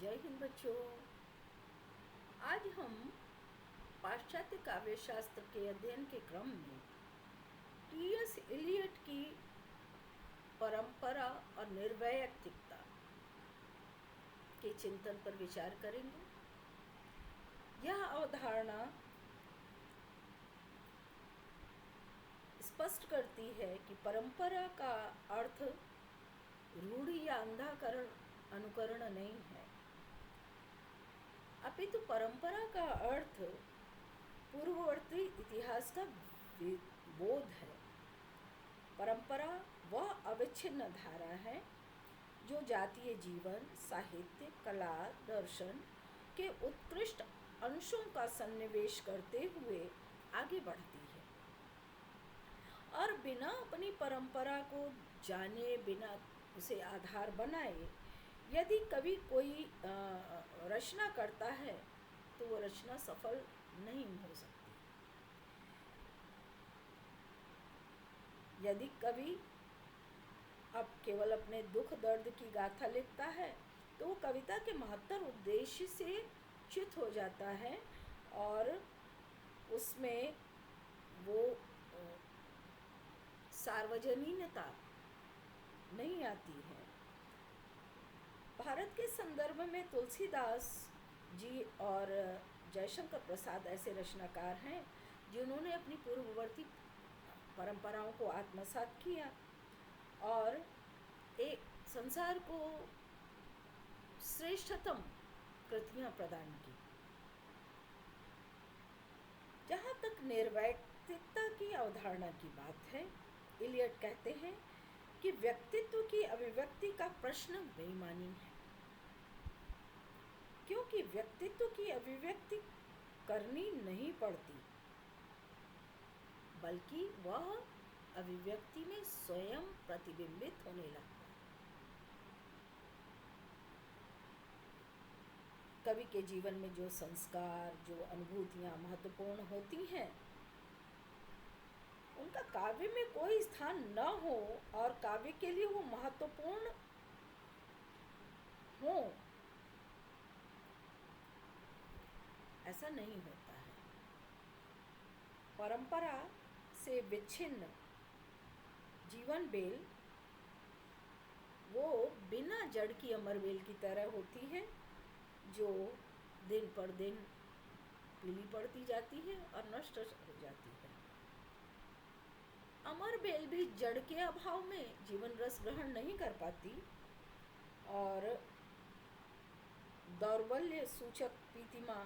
जय हिंद बच्चों। आज हम पाश्चात्य काव्य शास्त्र के अध्ययन के क्रम में टी.एस. इलियट की परंपरा और निर्वैयक्तिकता के चिंतन पर विचार करेंगे। यह अवधारणा स्पष्ट करती है कि परंपरा का अर्थ रूढ़ि या अंधाकरण अनुकरण नहीं है, अपितु परंपरा का अर्थ पूर्ववर्ती इतिहास का बोध है। परंपरा वह अविच्छिन्न धारा है जो जातीय जीवन, साहित्य, कला, दर्शन के उत्कृष्ट अंशों का सन्निवेश करते हुए आगे बढ़ती है और बिना अपनी परंपरा को जाने, बिना उसे आधार बनाए यदि कभी कोई रचना करता है तो वो रचना सफल नहीं हो सकती। यदि कवि अब केवल अपने दुख दर्द की गाथा लिखता है तो वो कविता के महत्तर उद्देश्य से च्युत हो जाता है और उसमें वो सार्वजनीनता नहीं आती है। भारत के संदर्भ में तुलसीदास जी और जयशंकर प्रसाद ऐसे रचनाकार हैं जिन्होंने अपनी पूर्ववर्ती परंपराओं को आत्मसात किया और एक संसार को श्रेष्ठतम कृतियां प्रदान की। जहाँ तक निर्वैयक्तिकता की अवधारणा की बात है, इलियट कहते हैं कि व्यक्तित्व की अभिव्यक्ति का प्रश्न बेईमानी है, क्योंकि व्यक्तित्व की अभिव्यक्ति करनी नहीं पड़ती, बल्कि वह अभिव्यक्ति में स्वयं प्रतिबिंबित होने लगता है। कवि के जीवन में जो संस्कार, जो अनुभूतियां महत्वपूर्ण होती हैं, उनका काव्य में कोई स्थान न हो और काव्य के लिए वो महत्वपूर्ण हो, ऐसा नहीं होता है। परंपरा से विच्छिन्न जीवन बेल वो बिना जड़ की अमर बेल की तरह होती है जो दिन पर दिन पीली पड़ती जाती है और नष्ट हो जाती है। अमर बेल भी जड़ के अभाव में जीवन रस ग्रहण नहीं कर पाती और दौर्बल्य सूचक पीतिमा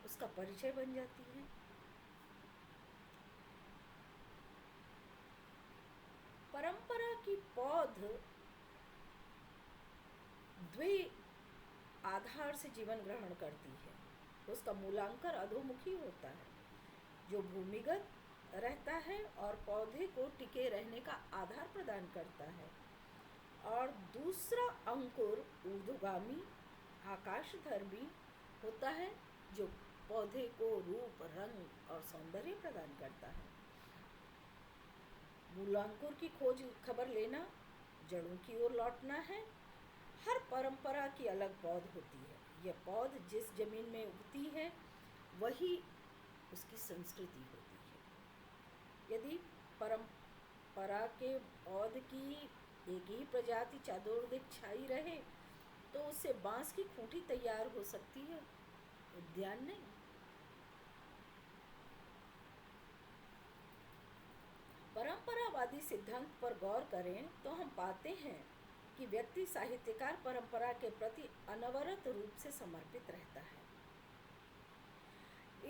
उसका परिचय बन जाती है। परंपरा की पौध द्वि आधार से जीवन ग्रहण करती है। उसका मूलांकर अधोमुखी होता है जो भूमिगत रहता है और पौधे को टिके रहने का आधार प्रदान करता है, और दूसरा अंकुर ऊर्ध्वगामी आकाशधर्मी होता है जो पौधे को रूप, रंग और सौंदर्य प्रदान करता है। मूलांकुर की खोज खबर लेना, जड़ों की ओर लौटना है। हर परंपरा की अलग पौध होती है। यह पौध जिस जमीन में उगती है वही उसकी संस्कृति होती है। यदि परंपरा के पौध की एक ही प्रजाति चादोरदिक छाई रहे तो उससे बांस की खूंटी तैयार हो सकती है, उद्यान नहीं। परंपरावादी सिद्धांत पर गौर करें तो हम पाते हैं कि व्यक्ति साहित्यकार परंपरा के प्रति अनवरत रूप से समर्पित रहता है।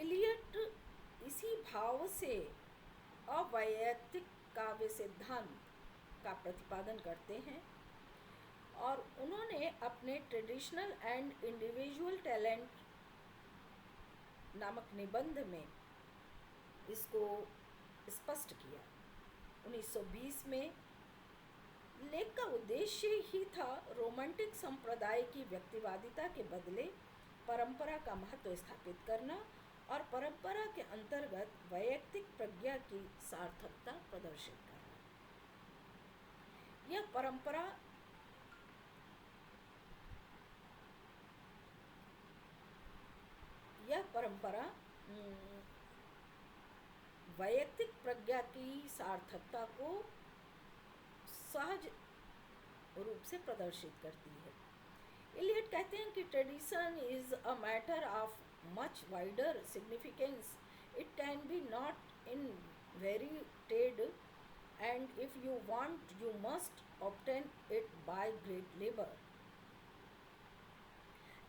इलियट इसी भाव से अवैयक्तिक काव्य सिद्धांत का प्रतिपादन करते हैं और उन्होंने अपने ट्रेडिशनल एंड इंडिविजुअल टैलेंट नामक निबंध में इसको स्पष्ट किया। 1920 में लेख का उद्देश्य ही था रोमांटिक संप्रदाय की व्यक्तिवादिता के बदले परंपरा का महत्व स्थापित करना और परंपरा के अंतर्गत वैयक्तिक प्रज्ञा की सार्थकता प्रदर्शित करना। यह परंपरा वैयक्तिक प्रज्ञा की सार्थकता को सहज रूप से प्रदर्शित करती है। इलियट कहते हैं कि tradition is a matter of much wider significance, it can be not inherited, and if you want you must obtain it by great labour.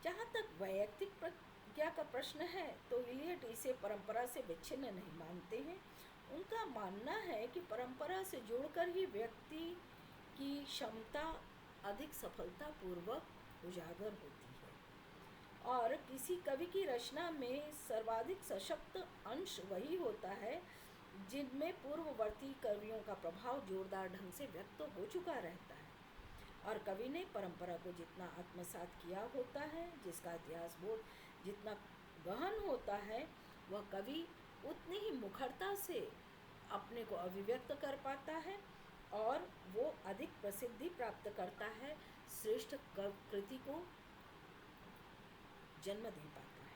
जहाँ तक वैयक्तिक प्रज्ञा का प्रश्न है तो इलियट इसे परंपरा से विच्छिन्न नहीं मानते हैं। उनका मानना है कि परंपरा से जुड़कर ही व्यक्ति की क्षमता अधिक सफलतापूर्वक उजागर होती है, और किसी कवि की रचना में सर्वाधिक सशक्त अंश वही होता है जिनमें पूर्ववर्ती कवियों का प्रभाव जोरदार ढंग से व्यक्त हो चुका रहता है, और कवि ने परंपरा को जितना आत्मसात किया होता है, जिसका इतिहास बोध जितना गहन होता है, वह कवि उतनी ही मुखरता से अपने को अभिव्यक्त कर पाता है और वो अधिक प्रसिद्धि प्राप्त करता है, श्रेष्ठ कृति को जन्म दे पाता है।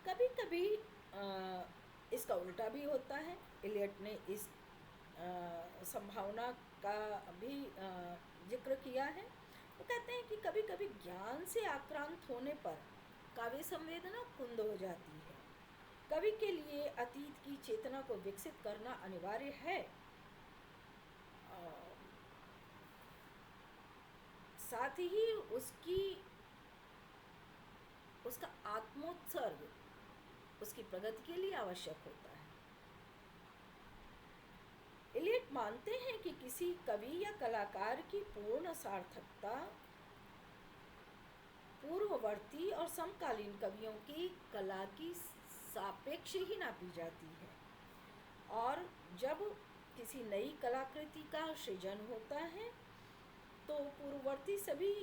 कभी कभी इसका उल्टा भी होता है। इलियट ने इस संभावना का भी जिक्र किया है। वो कहते हैं कि कभी कभी ज्ञान से आक्रांत होने पर काव्य संवेदना कुंद हो जाती है। कवि के लिए अतीत की चेतना को विकसित करना अनिवार्य है, साथ ही उसका आत्मोत्सर्ग उसकी प्रगति के लिए आवश्यक होता है। इलियट मानते हैं कि किसी कवि या कलाकार की पूर्ण सार्थकता पूर्ववर्ती और समकालीन कवियों की कला की सापेक्ष ही नापी जाती है, और जब किसी नई कलाकृति का सृजन होता है तो पूर्ववर्ती सभी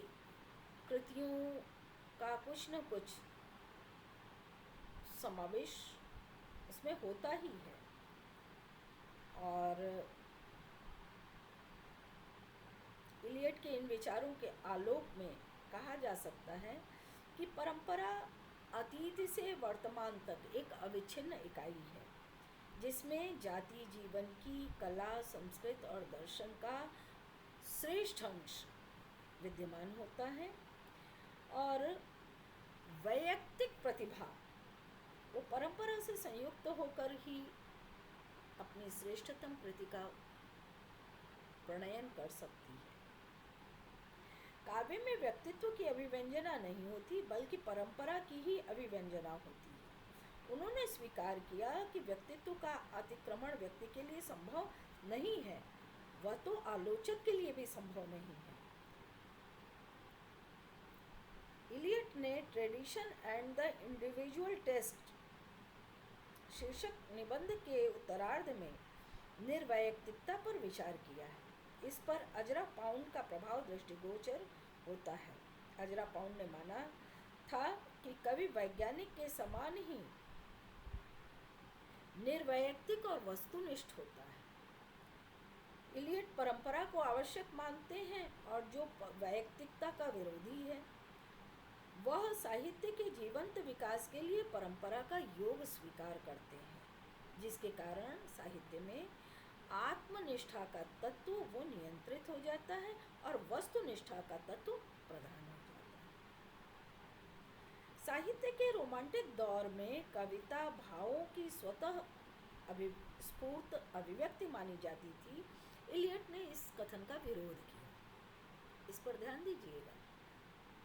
कृतियों का कुछ न कुछ समावेश उसमें होता ही है। और इलियट के इन विचारों के आलोक में कहा जा सकता है कि परंपरा अतीत से वर्तमान तक एक अविच्छिन्न इकाई है, जिसमें जातीय जीवन की कला, संस्कृति और दर्शन का श्रेष्ठ अंश विद्यमान होता है, और वैयक्तिक प्रतिभा वो परंपरा से संयुक्त होकर ही अपनी श्रेष्ठतम कृति का प्रणयन कर सकती है। काव्य में व्यक्तित्व की अभिव्यंजना नहीं होती, बल्कि परंपरा की ही अभिव्यंजना होती है। उन्होंने स्वीकार किया कि व्यक्तित्व का अतिक्रमण व्यक्ति के लिए संभव नहीं है, वह तो आलोचक के लिए भी संभव नहीं है। इलियट ने tradition and the individual test शीर्षक निबंध के उत्तरार्ध में निर्वैयक्तिकता पर विचार किया है। इस पर अजरा पाउंड का प्रभाव दृष्टिगोचर होता है। अजरा पाउंड ने माना था कि कवि वैज्ञानिक के समान ही निर्वैयक्तिक और वस्तुनिष्ठ होता है। इलियट परंपरा को आवश्यक मानते हैं, और जो वैयक्तिकता का विरोधी है वह साहित्य के जीवंत विकास के लिए परंपरा का योग स्वीकार करते हैं, जिसके कारण साहित्य में आत्मनिष्ठा का तत्व वो नियंत्रित हो जाता है और वस्तुनिष्ठा का तत्व प्रधान हो जाता है। साहित्य के रोमांटिक दौर में कविता भावों की स्वतः स्फूर्त अभिव्यक्ति मानी जाती थी। इलियट ने इस कथन का विरोध किया। इस पर ध्यान दीजिएगा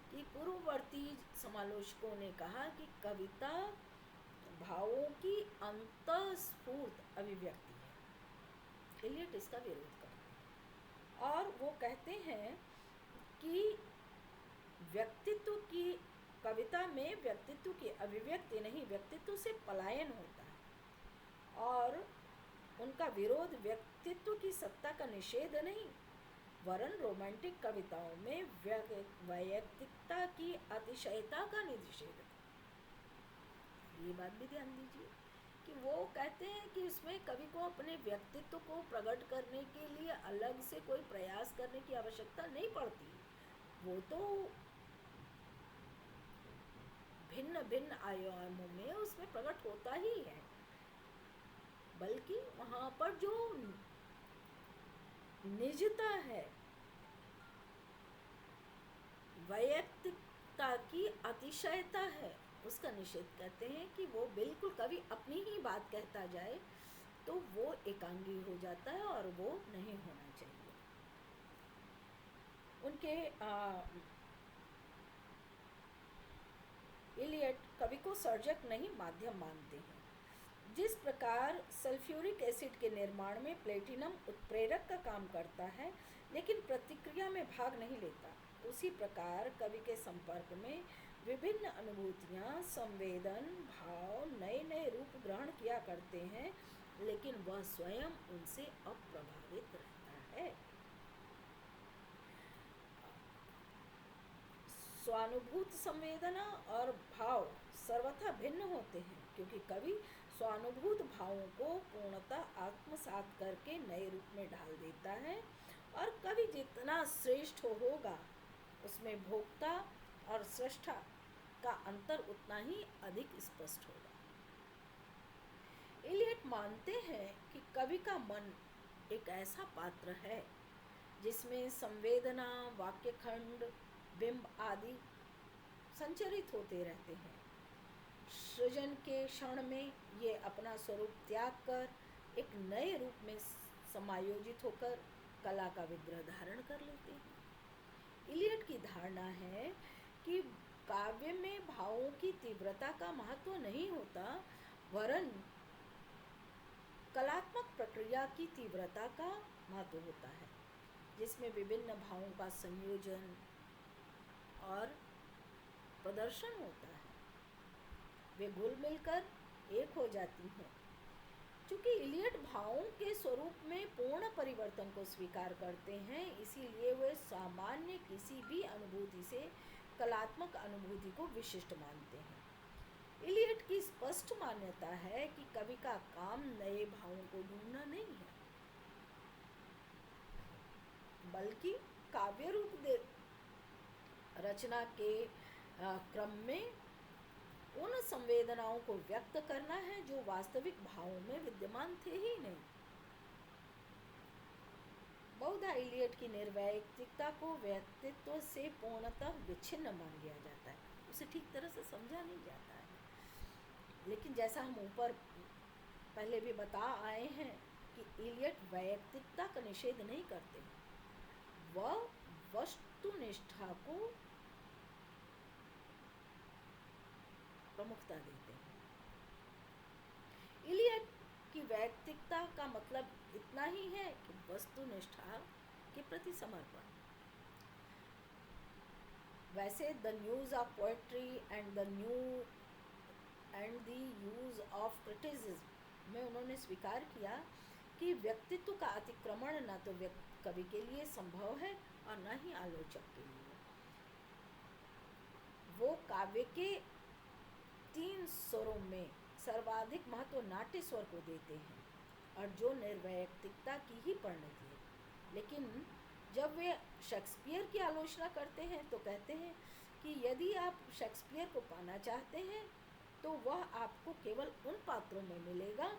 कि पूर्ववर्ती समालोचकों ने कहा कि कविता भावों की अंतःस्फूर्त अभिव्यक्ति है। इलियट इसका विरोध करते हैं और वो कहते हैं कि व्यक्तित्व की कविता में व्यक्तित्व की अभिव्यक्ति नहीं, व्यक्तित्व से पलायन होता है, और उनका विरोध व्यक्तित्व की सत्ता का निषेध नहीं, वरन रोमांटिक कविताओं में वैयक्तिकता की अतिशयता का निषेध। ये बात भी ध्यान दीजिए कि वो कहते हैं कि इसमें कवि को अपने व्यक्तित्व को प्रकट करने के लिए अलग से कोई प्रयास करने की आवश्यकता नहीं पड़ती। वो तो भिन्न भिन्न आयामों में उसमें प्रकट होता ही है, बल्कि वहाँ पर जो निजता है, वैयक्तिकता की अतिशयता है, उसका निषेध करते हैं कि वो बिल्कुल कभी अपनी ही बात कहता जाए तो वो एकांगी हो जाता है और वो नहीं होना चाहिए। उनके इलियट कवि को सर्जक नहीं माध्यम मानते हैं। जिस प्रकार सल्फ्यूरिक एसिड के निर्माण में प्लेटिनम उत्प्रेरक का काम करता है लेकिन प्रतिक्रिया में भाग नहीं लेता, उसी प्रकार कवि के संपर्क में विभिन्न अनुभूतियाँ, संवेदन, भाव नए नए रूप ग्रहण किया करते हैं, लेकिन वह स्वयं उनसे अप्रभावित रहता है। स्वानुभूत संवेदना और भाव सर्वथा भिन्न होते हैं, क्योंकि कवि स्वानुभूत भावों को पूर्णतः आत्मसात करके नए रूप में ढाल देता है, और कवि जितना श्रेष्ठ होगा उसमें भोक्ता और सृष्टा का अंतर उतना ही अधिक स्पष्ट होगा। इलियट मानते हैं कि कवि का मन एक ऐसा पात्र है जिसमें संवेदना, वाक्यखंड, बिंब आदि संचरित होते रहते हैं। सृजन के क्षण में ये अपना स्वरूप त्याग कर एक नए रूप में समायोजित होकर कला का विग्रह धारण कर लेते हैं। इलियट की धारणा है कि काव्य में भावों की तीव्रता का महत्व नहीं होता, वरन कलात्मक प्रक्रिया की तीव्रता का महत्व होता है, जिसमें विभिन्न भावों का संयोजन और प्रदर्शन होता है। वे घुल मिलकर एक हो जाती हैं। चूँकि इलियट भावों के स्वरूप में पूर्ण परिवर्तन को स्वीकार करते हैं, इसीलिए वे सामान्य किसी भी अनुभूति से कलात्मक अनुभूति को विशिष्ट मानते हैं। इलियट की स्पष्ट मान्यता है कि कवि का काम नए भावों को ढूंढना नहीं है, बल्कि काव्य रूप रचना के क्रम में उन संवेदनाओं को व्यक्त करना है जो वास्तविक भावों में विद्यमान थे ही नहीं। बहुधा इलियट की निर्वैयक्तिकता को व्यक्तित्व से पूर्णतः विच्छिन्न मान लिया जाता है, उसे ठीक तरह से समझा नहीं जाता है। लेकिन जैसा हम ऊपर पहले भी बता आए हैं कि इलियट वैयक्तिकता का निषेध नहीं करते, वह वस्तुनिष्ठा को प्रमुखता देते हैं। इलियट की वैयक्तिकता का मतलब इतना ही है कि वस्तुनिष्ठा के प्रति समर्पण। वैसे the news of poetry and the use of criticism में उन्होंने स्वीकार किया कि व्यक्तित्व का अतिक्रमण न तो कवि के लिए संभव है और न ही आलोचक के लिए। वो काव्य के 3 स्वरों में सर्वाधिक महत्व नाट्य स्वर को देते हैं, और जो निर्वैयक्तिकता की ही परिणति है। लेकिन जब वे शेक्सपियर की आलोचना करते हैं तो कहते हैं कि यदि आप शेक्सपियर को पाना चाहते हैं तो वह आपको केवल उन पात्रों में मिलेगा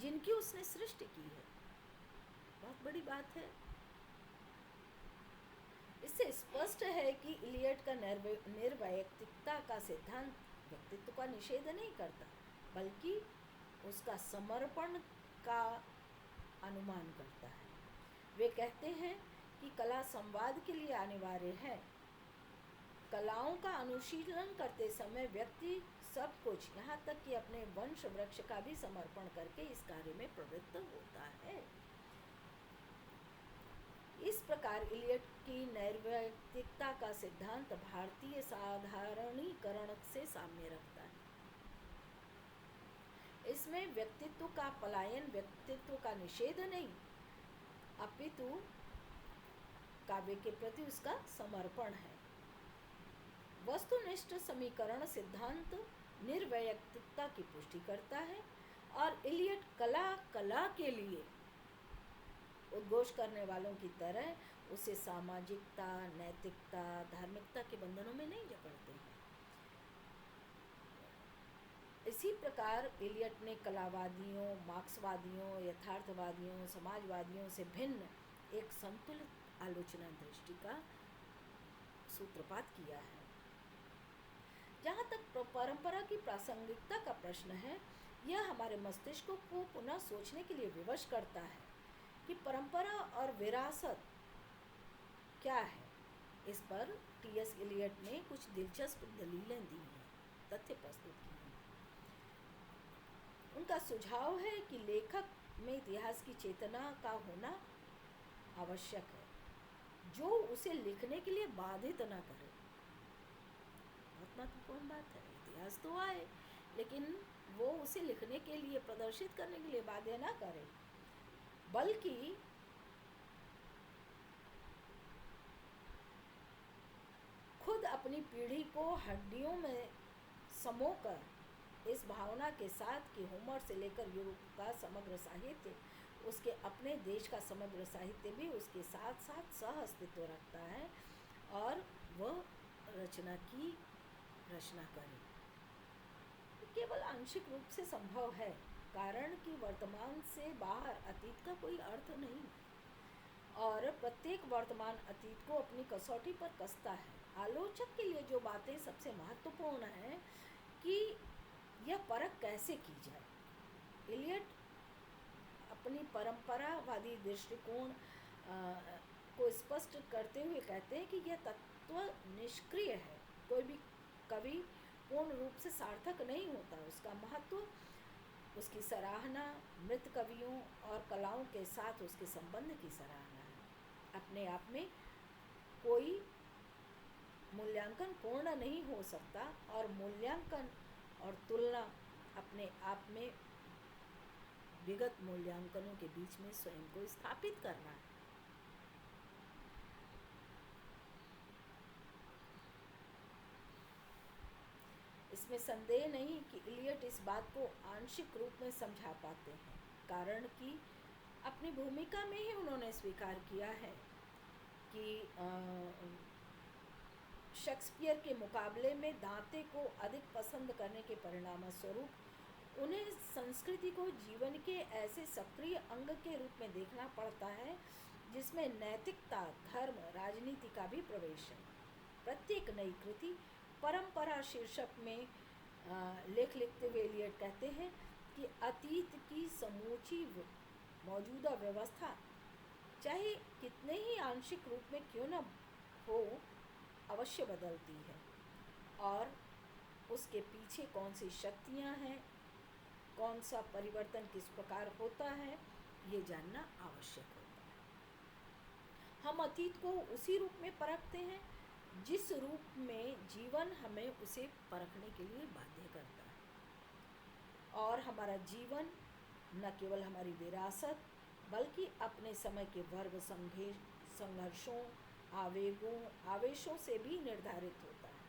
जिनकी उसने सृष्टि की है। बहुत बड़ी बात है। इससे स्पष्ट है कि इलियट का निर्वैयक्तिकता का सिद्धांत व्यक्तित्व का निषेध नहीं करता, बल्कि उसका समर्पण का अनुमान करता है। वे कहते हैं कि कला संवाद के लिए अनिवार्य है। कलाओं का अनुशीलन करते समय व्यक्ति सब कुछ, यहाँ तक कि अपने वंश वृक्ष का भी समर्पण करके इस कार्य में प्रवृत्त होता है। इस प्रकार इलियट की निर्वैयक्तिकता का सिद्धांत भारतीय साधारणीकरण से साम्य रखता है। इसमें व्यक्तित्व का पलायन, व्यक्तित्व का निषेध नहीं, अपितु काव्य के प्रति उसका समर्पण है। वस्तुनिष्ठ समीकरण सिद्धांत निर्वैयक्तिकता की पुष्टि करता है, और इलियट कला के लिए उद्घोष करने वालों की तरह उसे सामाजिकता, नैतिकता, धार्मिकता के बंधनों में नहीं जकड़ते हैं। इसी प्रकार इलियट ने कलावादियों, मार्क्सवादियों, यथार्थवादियों, समाजवादियों से भिन्न एक संतुलित आलोचना दृष्टि का सूत्रपात किया है। जहाँ तक परंपरा की प्रासंगिकता का प्रश्न है, यह हमारे मस्तिष्क को पुनः सोचने के लिए विवश करता है कि परंपरा और विरासत क्या है। इस पर टी.एस. इलियट ने कुछ दिलचस्प दलीलें दी हैं, तथ्य प्रस्तुत किए हैं। उनका सुझाव है कि लेखक में इतिहास की चेतना का होना आवश्यक है, जो उसे लिखने के लिए बाधित न करे। बहुत महत्वपूर्ण बात है। इतिहास तो आए, लेकिन वो उसे लिखने के लिए, प्रदर्शित करने के लिए बाध्य ना करे, बल्कि खुद अपनी पीढ़ी को हड्डियों में समोकर इस भावना के साथ कि होमर से लेकर यूरोप का समग्र साहित्य, उसके अपने देश का समग्र साहित्य भी उसके साथ साथ सह अस्तित्व रखता है और वह रचना की रचना करे। केवल आंशिक रूप से संभव है, कारण कि वर्तमान से बाहर अतीत का कोई अर्थ नहीं और प्रत्येक वर्तमान अतीत को अपनी कसौटी पर कसता है। आलोचक के लिए जो बातें सबसे महत्वपूर्ण हैं कि यह परख कैसे की जाए। इलियट अपनी परंपरावादी दृष्टिकोण को स्पष्ट करते हुए कहते हैं कि यह तत्व निष्क्रिय है। कोई भी कवि पूर्ण रूप से सार्थक नहीं होता। उसका महत्व, उसकी सराहना मृत कवियों और कलाओं के साथ उसके संबंध की सराहना है। अपने आप में कोई मूल्यांकन पूर्ण नहीं हो सकता और मूल्यांकन और तुलना अपने आप में विगत मूल्यांकनों के बीच में स्वयं को स्थापित करना है। इसमें संदेह नहीं कि इलियट इस बात को आंशिक रूप में समझा पाते हैं, कारण कि अपनी भूमिका में ही उन्होंने स्वीकार किया है कि शेक्सपियर के मुकाबले में दांते को अधिक पसंद करने के परिणामस्वरूप उन्हें संस्कृति को जीवन के ऐसे सक्रिय अंग के रूप में देखना पड़ता है जिसमें नैतिकता, धर्म, राजनीति का भी प्रवेश है। प्रत्येक नई कृति परंपरा शीर्षक में लेख लिखते हुए इलियट कहते हैं कि अतीत की समूची मौजूदा व्यवस्था चाहे कितने ही आंशिक रूप में क्यों न हो, अवश्य बदलती है और उसके पीछे कौन सी शक्तियाँ हैं, कौन सा परिवर्तन किस प्रकार होता है, ये जानना आवश्यक होता है। हम अतीत को उसी रूप में परखते हैं जिस रूप में जीवन हमें उसे परखने के लिए बाध्य करता है और हमारा जीवन न केवल हमारी विरासत बल्कि अपने समय के वर्ग संघर्षों, आवेशों से भी निर्धारित होता है।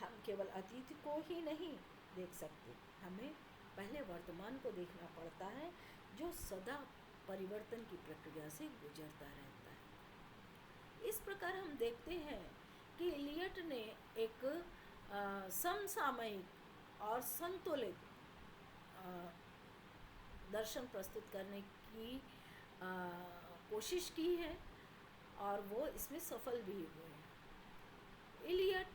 हम केवल अतीत को ही नहीं देख सकते, हमें पहले वर्तमान को देखना पड़ता है जो सदा परिवर्तन की प्रक्रिया से गुजरता रहता है। इस प्रकार हम देखते हैं कि इलियट ने एक समसामयिक और संतुलित दर्शन प्रस्तुत करने की कोशिश की है और वो इसमें सफल भी हुए हैं। इलियट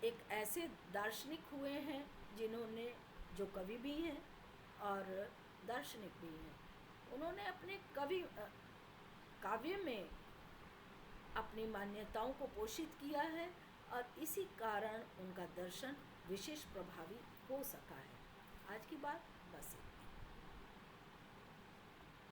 एक ऐसे दार्शनिक हुए हैं जिन्होंने, जो कवि भी हैं और दार्शनिक भी हैं, उन्होंने अपने काव्य में अपनी मान्यताओं को पोषित किया है और इसी कारण उनका दर्शन विशेष प्रभावी हो सका है। आज की बात बस।